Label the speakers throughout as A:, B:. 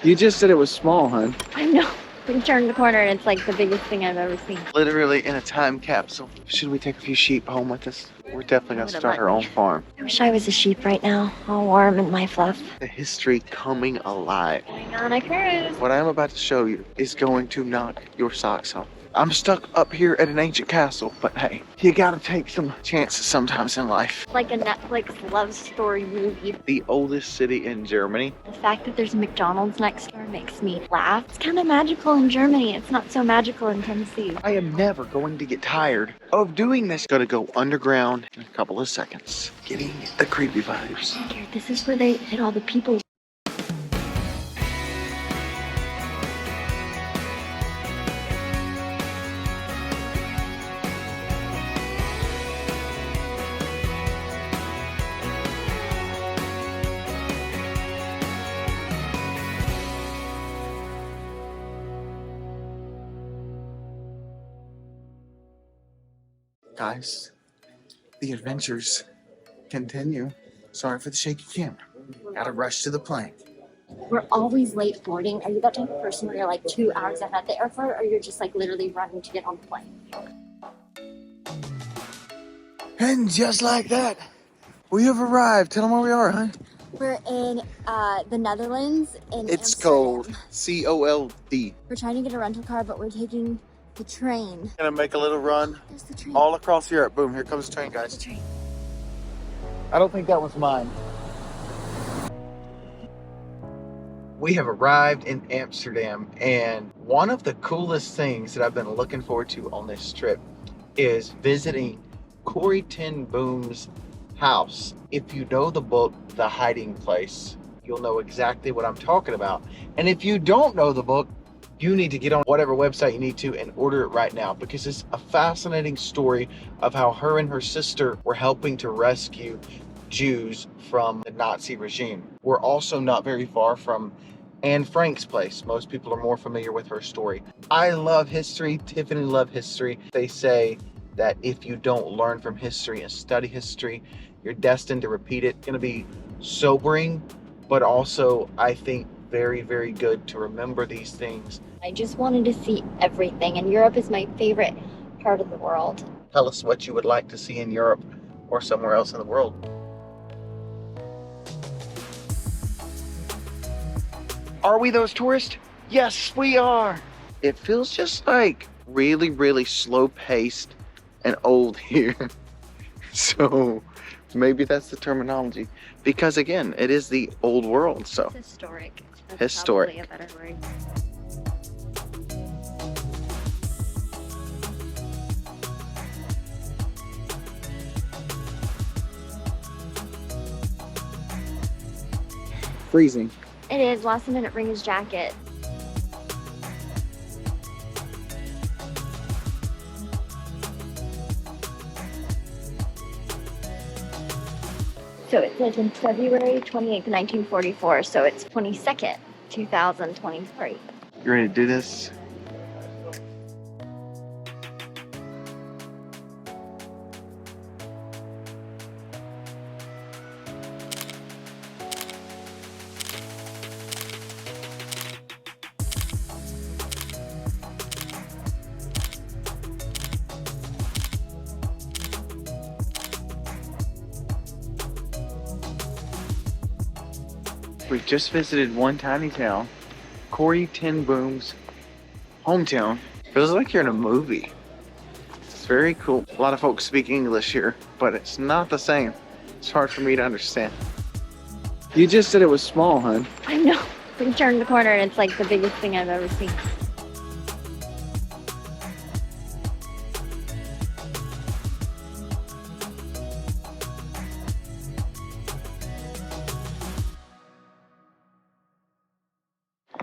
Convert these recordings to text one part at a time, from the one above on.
A: You just said it was small, hun.
B: I know. We turned the corner and it's like the biggest thing I've ever seen.
A: Literally in a time capsule. Should we take a few sheep home with us? We're definitely gonna start our own farm.
B: I wish I was a sheep right now, all warm in my fluff.
A: The history coming alive.
B: Going on a cruise.
A: What I'm about to show you is going to knock your socks off. I'm stuck up here at an ancient castle, but hey, you gotta take some chances sometimes in life.
B: Like a Netflix love story movie.
A: The oldest city in Germany.
B: The fact that there's a McDonald's next door makes me laugh. It's kind of magical in Germany. It's not so magical in Tennessee.
A: I am never going to get tired of doing this. Gotta go underground in a couple of seconds. Getting the creepy vibes.
B: Here, this is where they hit all the people.
A: Guys, the adventures continue. Sorry for the shaky camera. Gotta rush to the plane.
B: We're always late boarding. Are you that type of person where you're like 2 hours ahead at the airport, or you're just like literally running to get on the plane?
A: And just like that, we have arrived. Tell them where we are, huh?
B: We're in the Netherlands in
A: It's
B: Amsterdam.
A: cold. C-O-L-D.
B: We're trying to get a rental car, but we're taking the train.
A: Gonna make a little run
B: There's the train.
A: all across Europe. Boom, here comes the train, guys.
B: The train.
A: I don't think that was mine. We have arrived in Amsterdam, and one of the coolest things that I've been looking forward to on this trip is visiting Corrie Ten Boom's house. If you know the book, The Hiding Place, you'll know exactly what I'm talking about. And if you don't know the book, you need to get on whatever website you need to and order it right now, because it's a fascinating story of how her and her sister were helping to rescue Jews from the Nazi regime. We're also not very far from Anne Frank's place. Most people are more familiar with her story. I love history. Tiffany loves history. They say that if you don't learn from history and study history, you're destined to repeat it. It's going to be sobering, but also, I think, very, very good to remember these things.
B: I just wanted to see everything, and Europe is my favorite part of the world.
A: Tell us what you would like to see in Europe or somewhere else in the world. Are we those tourists? Yes, we are. It feels just like really, really slow paced and old here. So maybe that's the terminology. Because again, it is the old world, so.
B: It's historic. That's
A: Historic.
B: probably a better word.
A: Freezing.
B: It is. Lawson didn't bring his jacket. So it says in February 28th, 1944, so it's 22nd, 2023.
A: You ready to do this? We've just visited one tiny town, Corrie Ten Boom's hometown. Feels like you're in a movie. It's very cool. A lot of folks speak English here, but it's not the same. It's hard for me to understand. You just said it was small, hun.
B: I know. We turned the corner and it's like the biggest thing I've ever seen.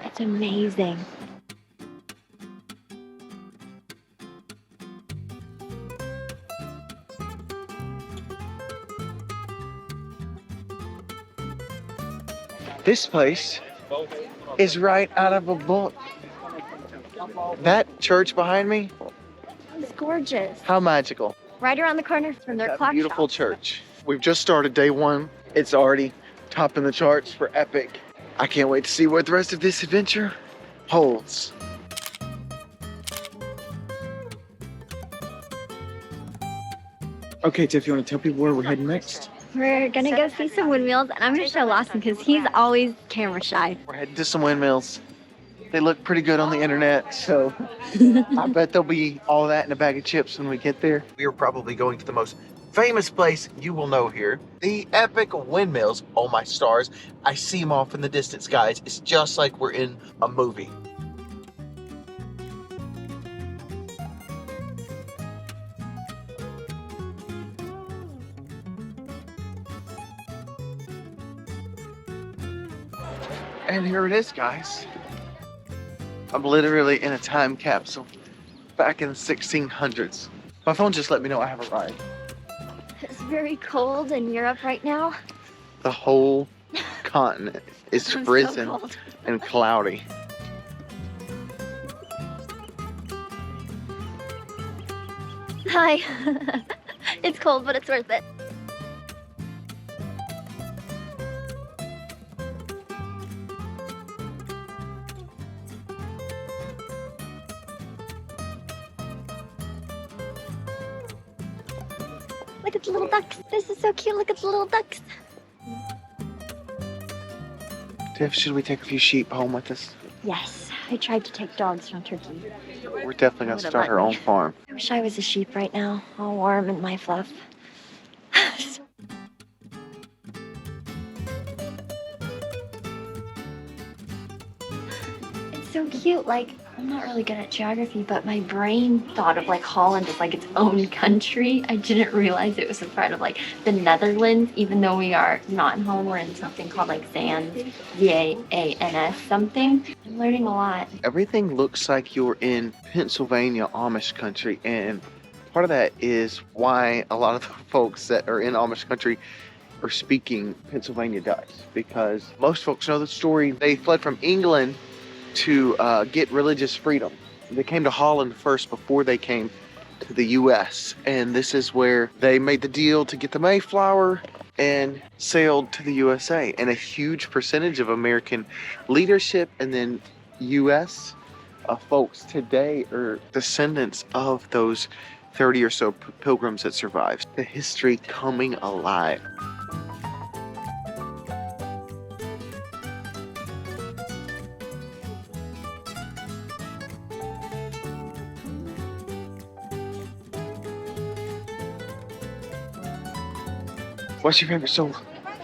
B: It's amazing.
A: This place is right out of a book. That church behind me,
B: It's gorgeous.
A: how magical.
B: Right around the corner from their
A: That
B: clock
A: beautiful
B: shop.
A: church. We've just started day one. It's already topping the charts for epic. I can't wait to see what the rest of this adventure holds. Okay, Tiff, you want to tell people where we're heading next?
B: We're gonna go see some windmills, and I'm gonna show Lawson because he's always camera shy.
A: We're heading to some windmills. They look pretty good on the internet, so I bet there'll be all that in a bag of chips when we get there. We are probably going to the most famous place you will know here, the epic windmills. Oh my stars, I see them off in the distance, guys. It's just like we're in a movie. And here it is, guys. I'm literally in a time capsule back in the 1600s. My phone just let me know I have a ride.
B: It's very cold in Europe right now.
A: The whole continent is
B: I'm
A: frozen
B: so cold.
A: and cloudy.
B: Hi. It's cold, but it's worth it. Look at the little ducks. This is so cute. Look at the little ducks.
A: Tiff, should we take a few sheep home with us?
B: Yes, I tried to take dogs from Turkey.
A: We're definitely gonna start our own farm.
B: I wish I was a sheep right now, all warm in my fluff. It's so cute. Like, I'm not really good at geography, but my brain thought of like Holland as like its own country. I didn't realize it was a part of like the Netherlands, even though we are not in Holland. We're in something called like Zans, Z-A-A-N-S something. I'm learning a lot.
A: Everything looks like you're in Pennsylvania Amish country, and part of that is why a lot of the folks that are in Amish country are speaking Pennsylvania Dutch, because most folks know the story. They fled from England to get religious freedom. They came to Holland first before they came to the US, and this is where they made the deal to get the Mayflower and sailed to the USA. And a huge percentage of American leadership and then US folks today are descendants of those 30 or so pilgrims that survived. The history coming alive. What's your favorite so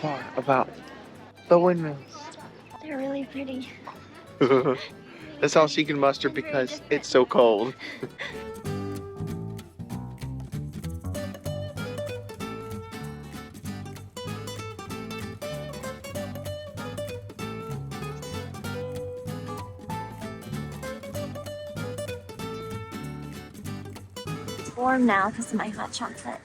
A: far about the windmills?
B: They're really pretty.
A: That's all she can muster because it's so cold.
B: It's warm now because of my hot chocolate.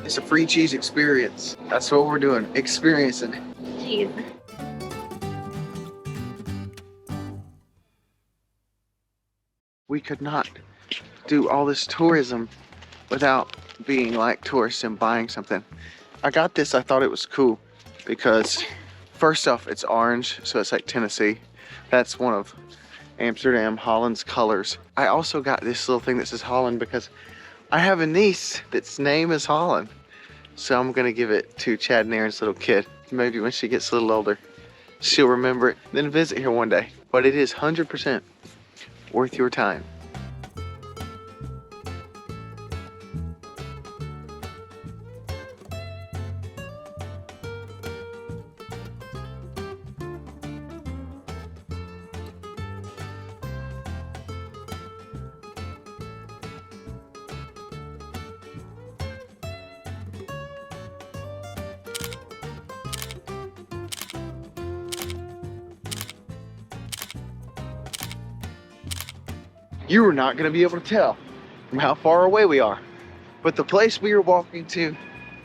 A: It's a free cheese experience. That's what we're doing, experiencing.
B: Jeez.
A: We could not do all this tourism without being like tourists and buying something. I got this, I thought it was cool because first off, it's orange, so it's like Tennessee. That's one of Amsterdam, Holland's colors. I also got this little thing that says Holland because I have a niece that's name is Holland. So I'm gonna give it to Chad and Aaron's little kid. Maybe when she gets a little older, she'll remember it, then visit here one day. But it is 100% worth your time. You are not going to be able to tell from how far away we are, but the place we are walking to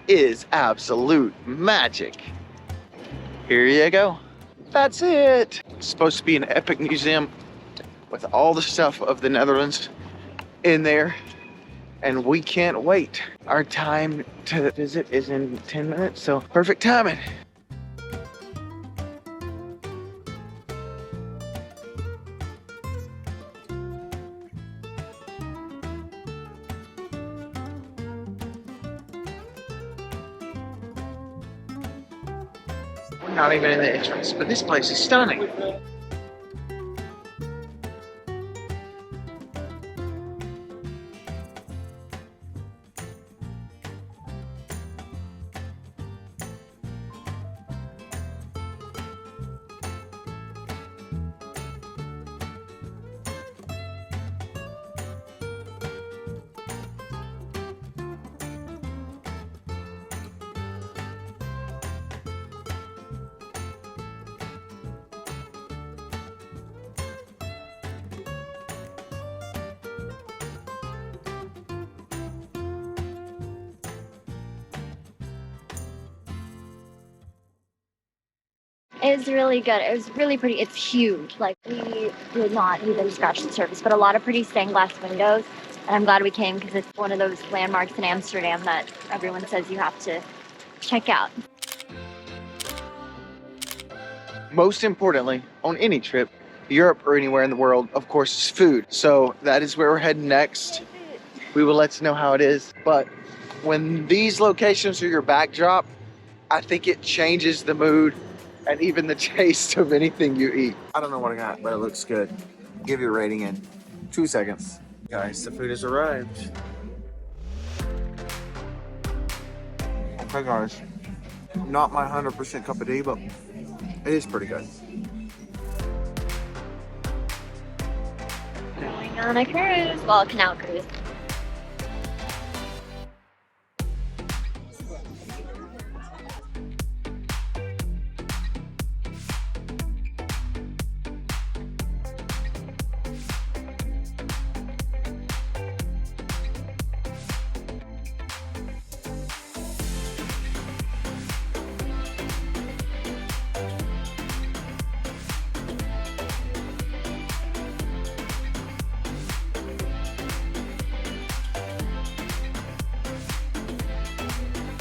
A: is absolute magic. Here you go. That's it. It's supposed to be an epic museum with all the stuff of the Netherlands in there, and we can't wait. Our time to visit is in 10 minutes, so perfect timing. We're not even in the entrance, but this place is stunning.
B: It was really good. It was really pretty. It's huge. Like, we did not even scratch the surface, but a lot of pretty stained glass windows. And I'm glad we came because it's one of those landmarks in Amsterdam that everyone says you have to check out.
A: Most importantly, on any trip, Europe or anywhere in the world, of course, is food. So that is where we're heading next. We will let you know how it is. But when these locations are your backdrop, I think it changes the mood and even the taste of anything you eat. I don't know what I got, but it looks good. Give you a rating in 2 seconds. Guys, the food has arrived. Okay, guys. Not my 100% cup of tea, but it is pretty good.
B: Going on a cruise. Well, a canal cruise.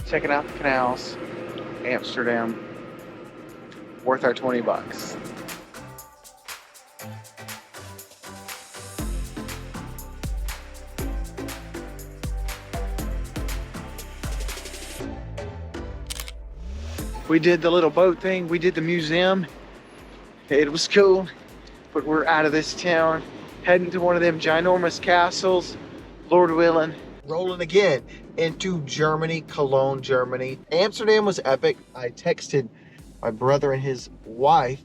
A: Checking out the canals, Amsterdam, worth our 20 bucks. We did the little boat thing, we did the museum. It was cool, but we're out of this town, heading to one of them ginormous castles, Lord willing. Rolling again into Germany, Cologne, Germany. Amsterdam was epic. I texted my brother and his wife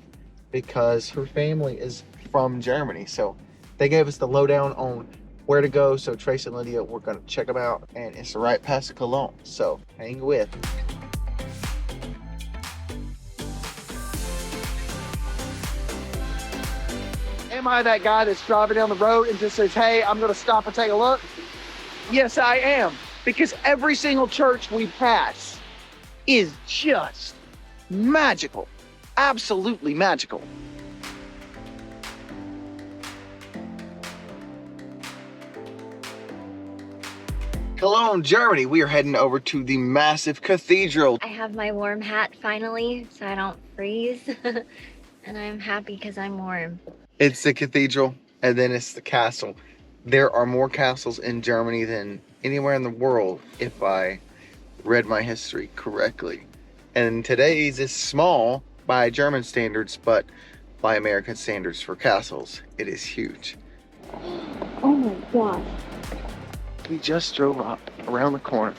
A: because her family is from Germany. So they gave us the lowdown on where to go. So Trace and Lydia, we're gonna check them out, and it's right past Cologne. So hang with. Am I that guy that's driving down the road and just says, hey, I'm gonna stop and take a look? Yes, I am, because every single church we pass is just magical, absolutely magical. Cologne, Germany, we are heading over to the massive cathedral.
B: I have my warm hat finally, so I don't freeze. And I'm happy because I'm warm.
A: It's the cathedral, and then it's the castle. There are more castles in Germany than anywhere in the world, if I read my history correctly. And today's is small by German standards, but by American standards for castles, it is huge.
B: Oh my gosh.
A: We just drove up around the corner.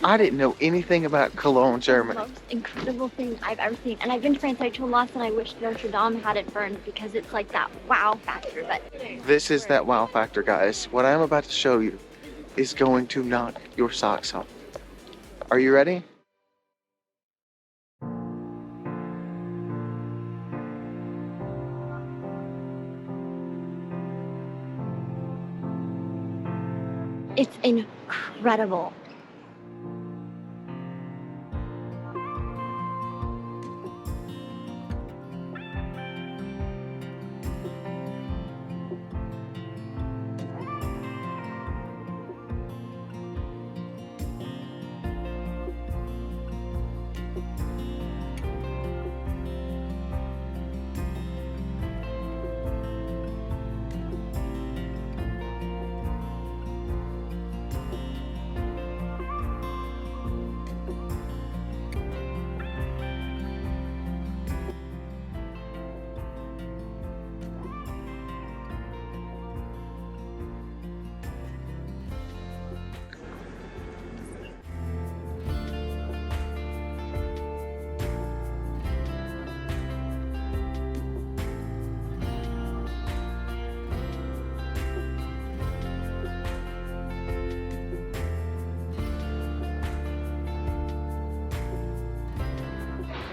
A: I didn't know anything about Cologne, Germany.
B: The most incredible thing I've ever seen. And I've been to France. I told Lawson I wish Notre Dame had it burned because it's like that wow factor. But
A: This is that wow factor, guys. What I'm about to show you is going to knock your socks off. Are you ready?
B: it's incredible.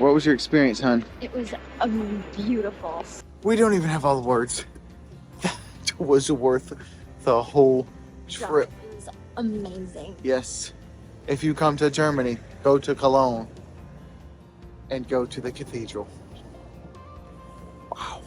A: What was your experience, hon?
B: It was beautiful.
A: We don't even have all the words. That was worth the whole trip.
B: It was amazing.
A: Yes. If you come to Germany, go to Cologne and go to the cathedral. Wow.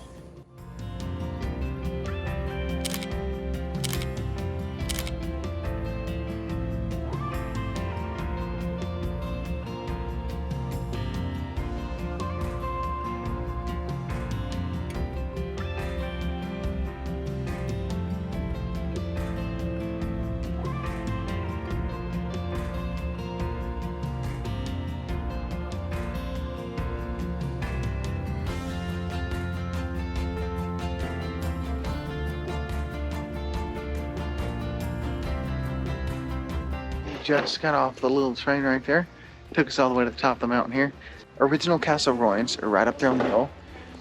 A: Just got off the little train right there. Took us all the way to the top of the mountain here. Original castle ruins are right up there on the hill.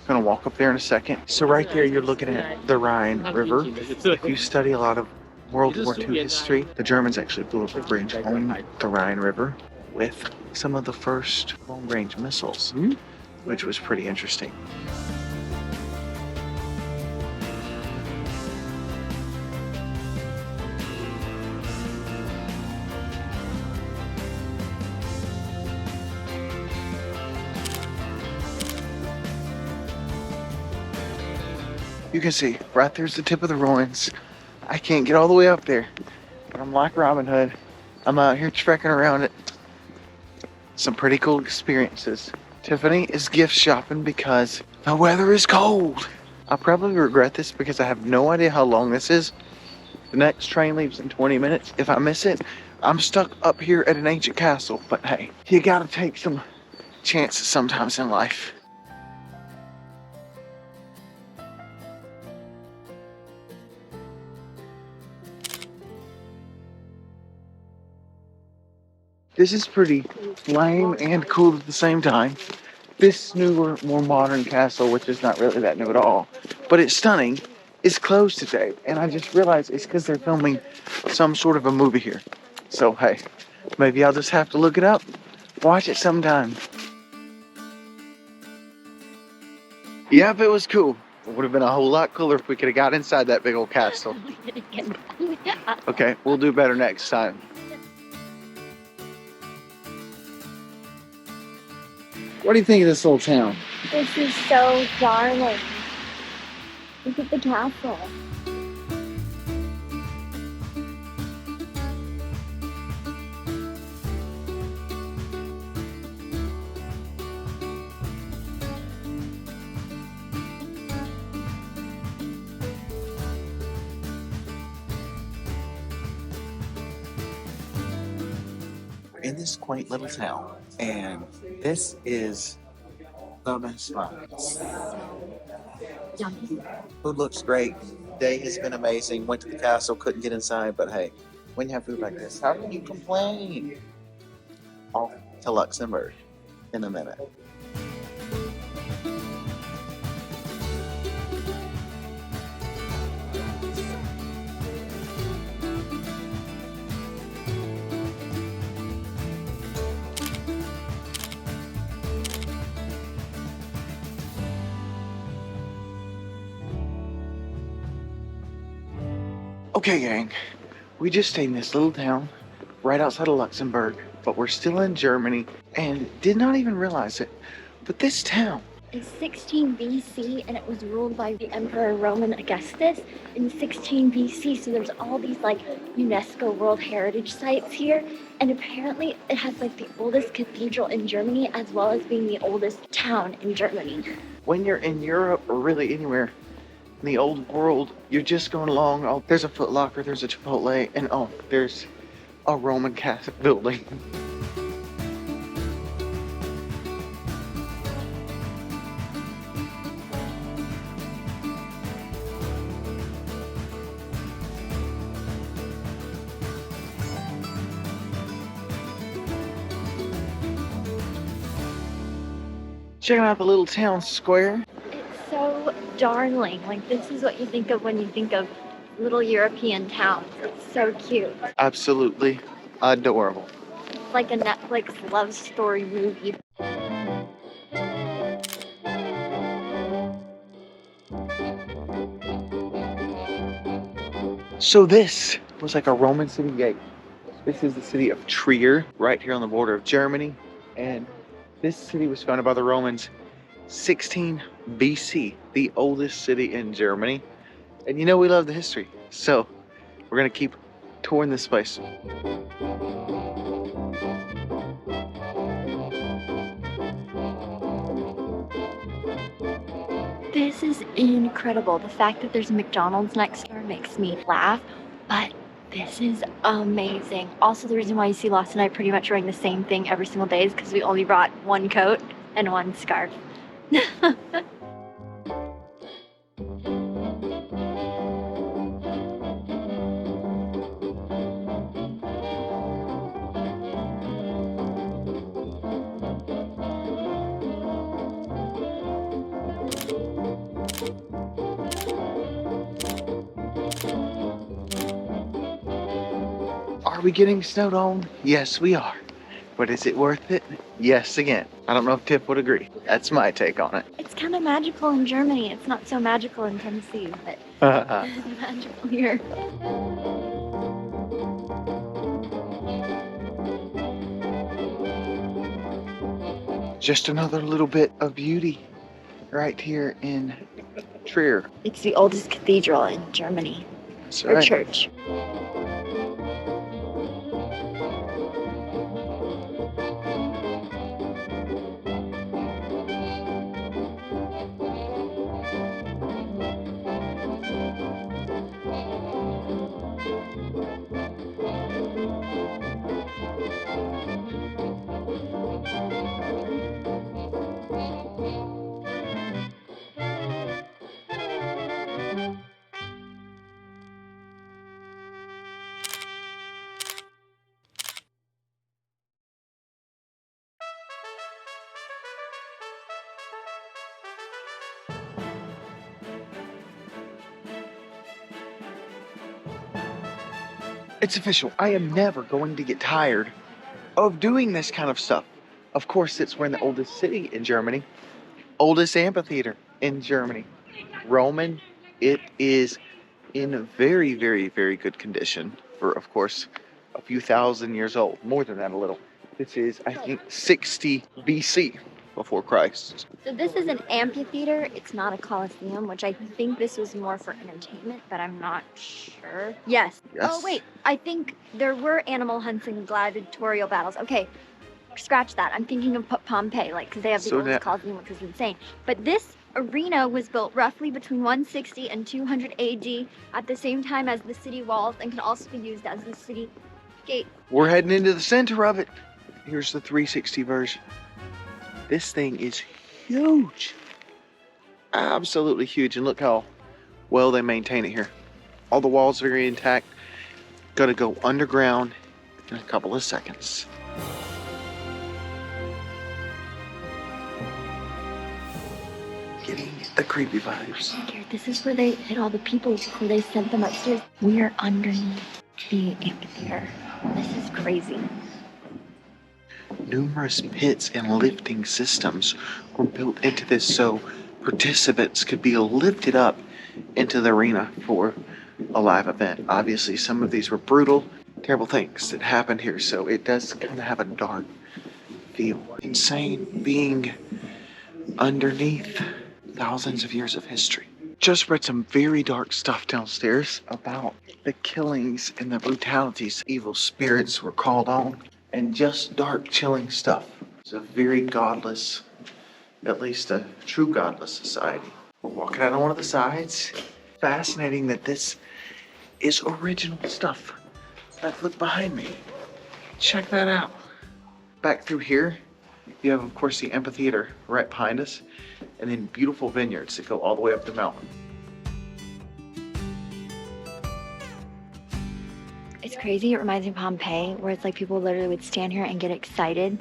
A: Gonna walk up there in a second. So right there you're looking at the Rhine River. If you study a lot of World War II history, the Germans actually blew up a bridge on the Rhine River with some of the first long-range missiles, which was pretty interesting. You can see, right there's the tip of the ruins. I can't get all the way up there, but I'm like Robin Hood. I'm out here trekking around it. Some pretty cool experiences. Tiffany is gift shopping because the weather is cold. I'll probably regret this because I have no idea how long this is. The next train leaves in 20 minutes. If I miss it, I'm stuck up here at an ancient castle. But hey, you gotta take some chances sometimes in life. This is pretty lame and cool at the same time. This newer, more modern castle, which is not really that new at all, but it's stunning, is closed today. And I just realized it's because they're filming some sort of a movie here. So hey, maybe I'll just have to look it up, watch it sometime. Yep, it was cool. It would have been a whole lot cooler if we could have got inside that big old castle. Okay, we'll do better next time. What do you think of this little town?
B: This is so darling. Look at the castle.
A: In this quaint little town, and this is the best spot.
B: Yummy.
A: Food looks great. Day has been amazing. Went to the castle, couldn't get inside, but hey, when you have food like this, how can you complain? Off to Luxembourg in a minute. Okay, gang, we just stayed in this little town right outside of Luxembourg, but we're still in Germany and did not even realize it. But this town
B: It's 16 BC and it was ruled by the Emperor Roman Augustus in 16 BC. So there's all these like UNESCO World Heritage sites here. And apparently it has like the oldest cathedral in Germany as well as being the oldest town in Germany.
A: when you're in Europe or really anywhere in the old world, you're just going along. Oh, there's a Foot Locker, there's a Chipotle, and oh, there's a Roman Catholic building. Checking out the little town square.
B: It's so darling. Like this is what you think of when you think of little European towns. It's so cute.
A: Absolutely adorable.
B: It's like a Netflix love story movie.
A: So this was like a Roman city gate. This is the city of Trier, right here on the border of Germany. And this city was founded by the Romans 16 BC, the oldest city in Germany. And you know we love the history. So we're gonna keep touring this place.
B: This is incredible. The fact that there's a McDonald's next door makes me laugh, but this is amazing. Also, the reason why you see Lawson and I pretty much wearing the same thing every single day is because we only brought one coat and one scarf.
A: Are we getting snowed on? Yes, we are. But is it worth it? Yes, again. I don't know if Tiff would agree. That's my take on it.
B: It's kind of magical in Germany. It's not so magical in Tennessee, but it's magical here.
A: Just another little bit of beauty right here in Trier.
B: It's the oldest cathedral in Germany,
A: That's
B: or
A: right.
B: church.
A: It's official. I am never going to get tired of doing this kind of stuff. Of course, it's we're in the oldest city in Germany, oldest amphitheater in Germany. Roman, it is in very, very, very good condition for, of course, a few thousand years old, more than that a little. This is, I think, 60 BC before Christ.
B: So this is an amphitheater. It's not a coliseum, which I think this was more for entertainment, but I'm not sure. Yes.
A: Yes.
B: Oh, wait. I think there were animal hunts and gladiatorial battles. Okay, scratch that. I'm thinking of Pompeii, like, because they have the
A: So
B: oldest
A: now-
B: coliseum, which is insane. But this arena was built roughly between 160 and 200 AD at the same time as the city walls and can also be used as the city gate.
A: We're heading into the center of it. Here's the 360 version. This thing is huge. Absolutely huge. And look how well they maintain it here. All the walls are very intact. Gonna go underground in a couple of seconds. Getting the creepy vibes.
B: Here, this is where they hid all the people before they sent them upstairs. We are underneath the amphitheater. This is crazy.
A: Numerous pits and lifting systems were built into this so participants could be lifted up into the arena for a live event. Obviously, some of these were brutal, terrible things that happened here, so it does kind of have a dark feel. Insane being underneath thousands of years of history. Just read some very dark stuff downstairs about the killings and the brutalities evil spirits were called on, and just dark, chilling stuff. It's a very godless, at least a true godless society. We're walking out on one of the sides. Fascinating that this is original stuff. Look behind me. Check that out. Back through here, you have, of course, the amphitheater right behind us, and then beautiful vineyards that go all the way up the mountain.
B: It's crazy. It reminds me of Pompeii, where it's like people literally would stand here and get excited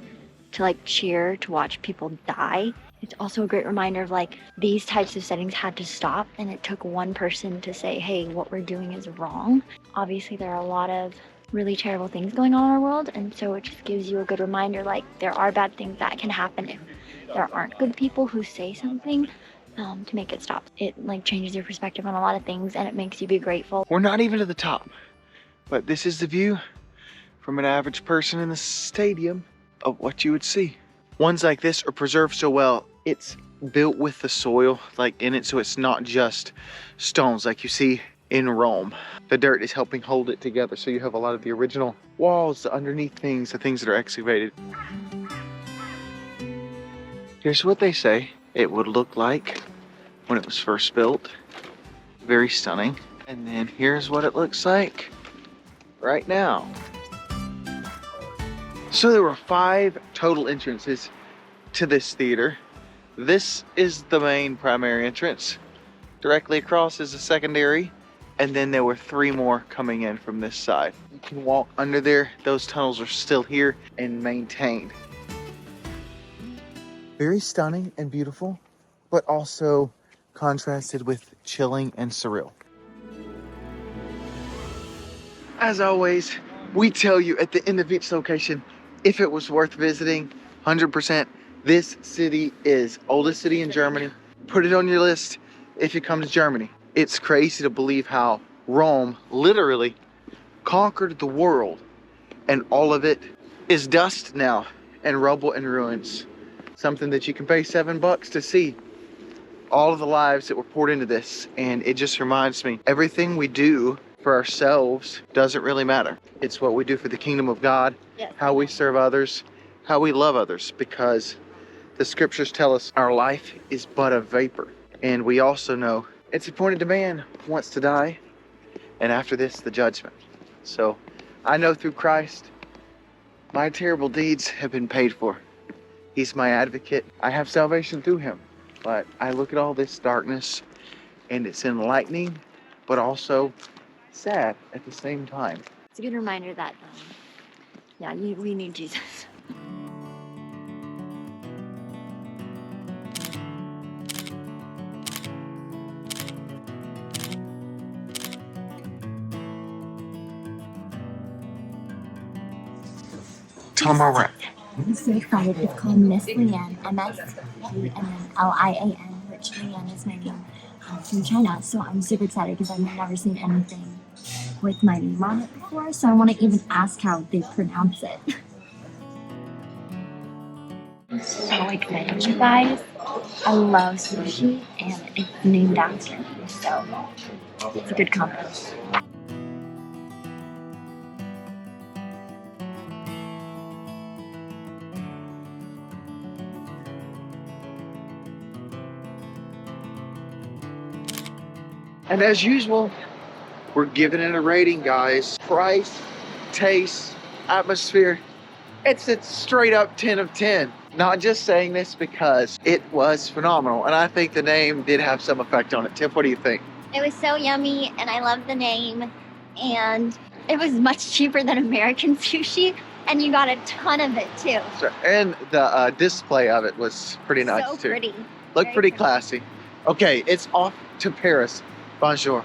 B: to like cheer to watch people die. It's also a great reminder of like these types of settings had to stop, and it took one person to say, hey, what we're doing is wrong. Obviously, there are a lot of really terrible things going on in our world, and so it just gives you a good reminder, like there are bad things that can happen if there aren't good people who say something, to make it stop. It like changes your perspective on a lot of things, and it makes you be grateful.
A: We're not even to the top, but this is the view from an average person in the stadium of what you would see. Ones like this are preserved so well. It's built with the soil like in it, so it's not just stones like you see in Rome. The dirt is helping hold it together, so you have a lot of the original walls, the underneath things, the things that are excavated. Here's what they say it would look like when it was first built. Very stunning. And then here's what it looks like right now. So there were 5 total entrances to this theater. This is the main primary entrance. Directly across is the secondary, and then there were 3 more coming in from this side. You can walk under there. Those tunnels are still here and maintained. Very stunning and beautiful, but also contrasted with chilling and surreal. As always, we tell you at the end of each location if it was worth visiting. 100%. This city is oldest city in Germany. Put it on your list if you come to Germany. It's crazy to believe how Rome literally conquered the world, and all of it is dust now and rubble and ruins. Something that you can pay $7 to see. All of the lives that were poured into this, and it just reminds me, everything we do for ourselves doesn't really matter. It's what we do for the kingdom of God,
B: Yes.
A: how we serve others, how we love others, because the scriptures tell us our life is but a vapor. And we also know it's appointed to man once to die, and after this, the judgment. So I know through Christ, my terrible deeds have been paid for. He's my advocate. I have salvation through him. But I look at all this darkness, and it's enlightening, but also sad at the same time.
B: It's a good reminder that, we need Jesus.
A: Tell them where we're at.
B: I'm so excited. It's called Miss Lian, M-S-G, and then L-I-A-N, which Lian is my name from China. So I'm super excited because I've never seen anything with my name on it before. So I want to even ask how they pronounce it. I'm so excited, you guys. I love sushi, and it's named after me, so it's a good combo.
A: And as usual, we're giving it a rating, guys. Price, taste, atmosphere. It's a straight up 10 of 10. Not just saying this because it was phenomenal. And I think the name did have some effect on it. Tiff, what do you think?
B: It was so yummy, and I love the name, and it was much cheaper than American sushi, and you got a ton of it too.
A: And the display of it was pretty nice
B: So
A: too.
B: pretty.
A: Looked
B: Very
A: pretty
B: pretty.
A: classy. Okay, it's off to Paris. Bonjour.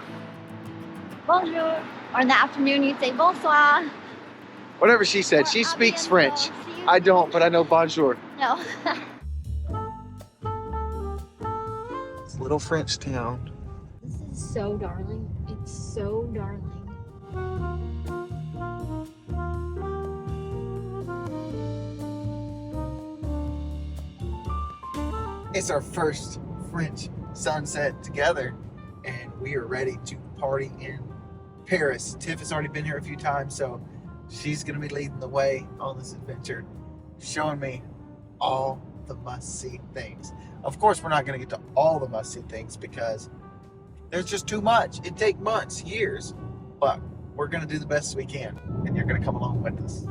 B: Bonjour. Or in the afternoon, you'd say bonsoir.
A: Whatever she said.
B: Or
A: She
B: à
A: speaks
B: bientôt.
A: French.
B: See you
A: I don't,
B: soon.
A: but I know bonjour.
B: No.
A: It's a little French town.
B: This is so darling. It's so darling.
A: It's our first French sunset together, and we are ready to party in Paris. Tiff has already been here a few times, so she's going to be leading the way on this adventure, showing me all the must-see things. Of course, we're not going to get to all the must-see things because there's just too much. It'd take months, years, but we're going to do the best we can, and you're going to come along with us.